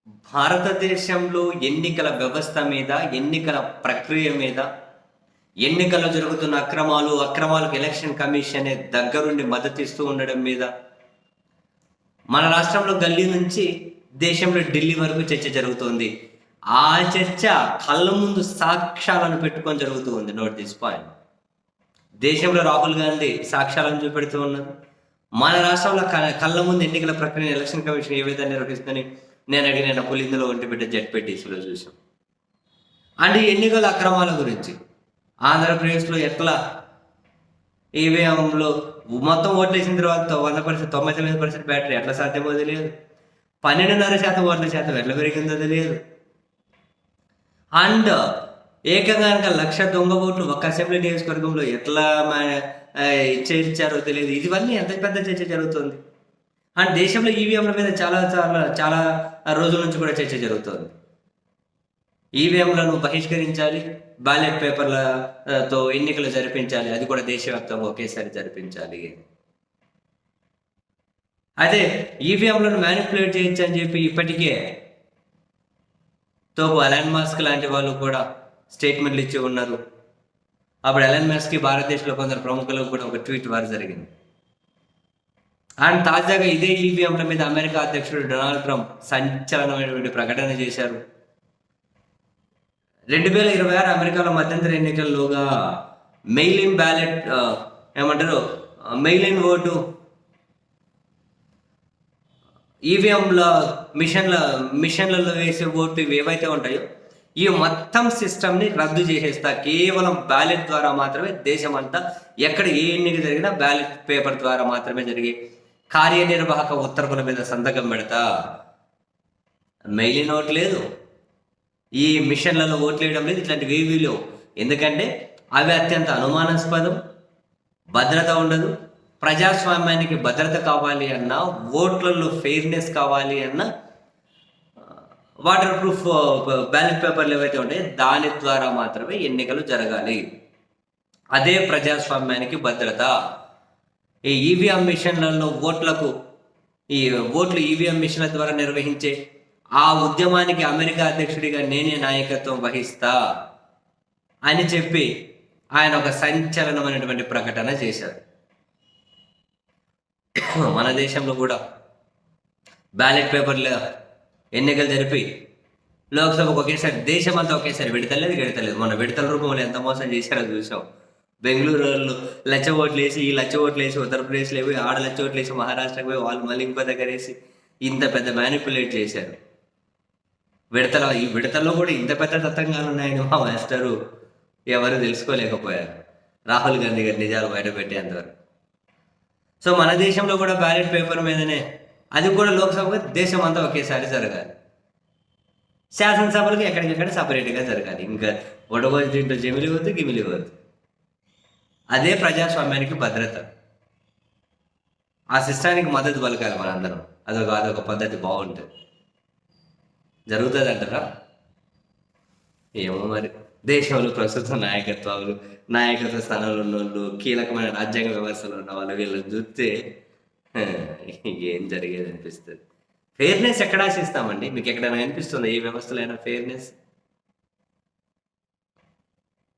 భారతదేశంలో ఎన్నికల వ్యవస్థ మీద, ఎన్నికల ప్రక్రియ మీద, ఎన్నికల్లో జరుగుతున్న అక్రమాలకు ఎలక్షన్ కమిషనే దగ్గరుండి మద్దతిస్తూ ఉండడం మీద, మన రాష్ట్రంలో గల్లీ నుంచి దేశంలో ఢిల్లీ వరకు చర్చ జరుగుతోంది. ఆ చర్చ కళ్ళ ముందు సాక్ష్యాలను పెట్టుకొని జరుగుతూ ఉంది. Note this point. దేశంలో రాహుల్ గాంధీ సాక్ష్యాలను చూపెడుతూ ఉన్నారు. మన రాష్ట్రంలో కళ్ళ ముందు ఎన్నికల ప్రక్రియ ఎలక్షన్ కమిషన్ ఏ విధంగా నిర్వహిస్తుందని నేను అడిగిన పులిందులో ఒంటి బిడ్డ జడ్పీటీసీలో చూసాం. అంటే ఎన్నికల అక్రమాల గురించి ఆంధ్రప్రదేశ్లో ఎట్లా ఈవీఎంలో మొత్తం ఓట్లు వేసిన తర్వాత 100%, 99% బ్యాటరీ ఎట్లా సాధ్యమో తెలియదు. 12.5% ఓట్ల శాతం ఎట్లా పెరిగిందో తెలియదు. అండ్ ఏకంగా 1,00,000 దొంగ ఓట్లు ఒక అసెంబ్లీ నియోజకవర్గంలో ఎట్లా చేర్చారో తెలియదు. ఇవన్నీ ఎంత పెద్ద చర్చ జరుగుతుంది. అండ్ దేశంలో ఈవీఎంల మీద చాలా చాలా చాలా రోజుల నుంచి కూడా చర్చ జరుగుతుంది. ఈవీఎంలను బహిష్కరించాలి, బ్యాలెట్ పేపర్లతో ఎన్నికలు జరిపించాలి, అది కూడా దేశవ్యాప్తంగా ఒకేసారి జరిపించాలి. అదే ఈవీఎంలను మ్యానిపులేట్ చేయొచ్చు అని చెప్పి ఇప్పటికే తోపు ఎలాన్ మస్క్ లాంటి వాళ్ళు కూడా స్టేట్మెంట్లు ఇచ్చి ఉన్నారు. అప్పుడు ఎలాన్ మస్క్కి భారతదేశంలో కొందరు ప్రముఖులకు కూడా ఒక ట్వీట్ వారు జరిగింది. అండ్ తాజాగా ఇదే ఈవీఎంల మీద అమెరికా అధ్యక్షుడు డొనాల్డ్ ట్రంప్ సంచలనమైనటువంటి ప్రకటన చేశారు. 2026 అమెరికాలో మధ్యంతర ఎన్నికల్లోగా mail in ballot mail in vote ఈవీఎంల మిషన్లలో వేసే ఓటు ఇవి ఏవైతే ఉంటాయో ఈ మొత్తం సిస్టమ్ని రద్దు చేసేస్తా. కేవలం బ్యాలెట్ ద్వారా మాత్రమే దేశమంతా ఎక్కడ ఏ ఎన్నిక జరిగినా బ్యాలెట్ పేపర్ ద్వారా మాత్రమే జరిగే కార్యనిర్వాహక ఉత్తర్వుల మీద సంతకం పెడతా. మెయిల్ ఇన్ ఓటు లేదు, ఈ మిషన్లలో ఓట్లు వేయడం లేదు, ఇట్లాంటివి ఏవీ లేవు. ఎందుకంటే అవి అత్యంత అనుమానాస్పదం, భద్రత ఉండదు. ప్రజాస్వామ్యానికి భద్రత కావాలి అన్నా, ఓట్లలో ఫెయిర్నెస్ కావాలి అన్నా వాటర్ ప్రూఫ్ బ్యాలెట్ పేపర్లు ఏవైతే ఉంటాయో దాని ద్వారా మాత్రమే ఎన్నికలు జరగాలి. అదే ప్రజాస్వామ్యానికి భద్రత. ఈ ఈవీఎం మిషన్లలో ఓట్లు ఈవీఎం మిషన్ల ద్వారా నిర్వహించే ఆ ఉద్యమానికి అమెరికా అధ్యక్షుడిగా నేనే నాయకత్వం వహిస్తా అని చెప్పి ఆయన ఒక సంచలనమైనటువంటి ప్రకటన చేశారు. మన దేశంలో కూడా బ్యాలెట్ పేపర్ల ఎన్నికలు జరిపి లోక్సభకు ఒకేసారి దేశమంతా ఒకేసారి విడతలేదు. మన విడతల రూపంలో ఎంత మోసం చేశారో చూసాం. బెంగళూరులో లచ్చ ఓట్లు వేసి, ఈ లచ్చ ఓట్లు వేసి ఉత్తరప్రదేశ్లో పోయి, ఆడ లచ్చ ఓట్లు వేసి మహారాష్ట్రకు పోయి, వాళ్ళు మళ్ళీ ఇంకో దగ్గర వేసి ఇంత పెద్ద మ్యానిపులేట్ చేశారు. ఈ విడతల్లో కూడా ఇంత పెద్ద తతంగాలు ఉన్నాయని మా మాస్టరు ఎవరు తెలుసుకోలేకపోయారు, రాహుల్ గాంధీ గారు నిజాలు బయట పెట్టేంతవరకు. సో మన దేశంలో కూడా బ్యాలెట్ పేపర్ మీదనే, అది కూడా లోక్సభకు దేశం అంతా ఒకేసారి జరగాలి. శాసనసభలకు ఎక్కడికెక్కడ సపరేట్గా జరగాలి. ఇంకా ఒడగోజు దీంట్లో జమిలి వద్దు, గిమిలి వద్దు. అదే ప్రజాస్వామ్యానికి భద్రత. ఆ సిస్టానికి మద్దతు పలకాలి మనందరం. అదొక పద్ధతి బాగుంటుంది. జరుగుతుంది అంటారా? ఏమో మరి. దేశంలో ప్రస్తుత నాయకత్వ స్థానంలో ఉన్న వాళ్ళు, కీలకమైన రాజ్యాంగ వ్యవస్థలో ఉన్న వాళ్ళు, వీళ్ళని చూస్తే ఏం జరిగేది అనిపిస్తుంది. ఫెయిర్నెస్ ఎక్కడ ఆశిస్తామండి? మీకు ఎక్కడైనా అనిపిస్తుందా ఏ వ్యవస్థలో అయినా ఫెయిర్నెస్?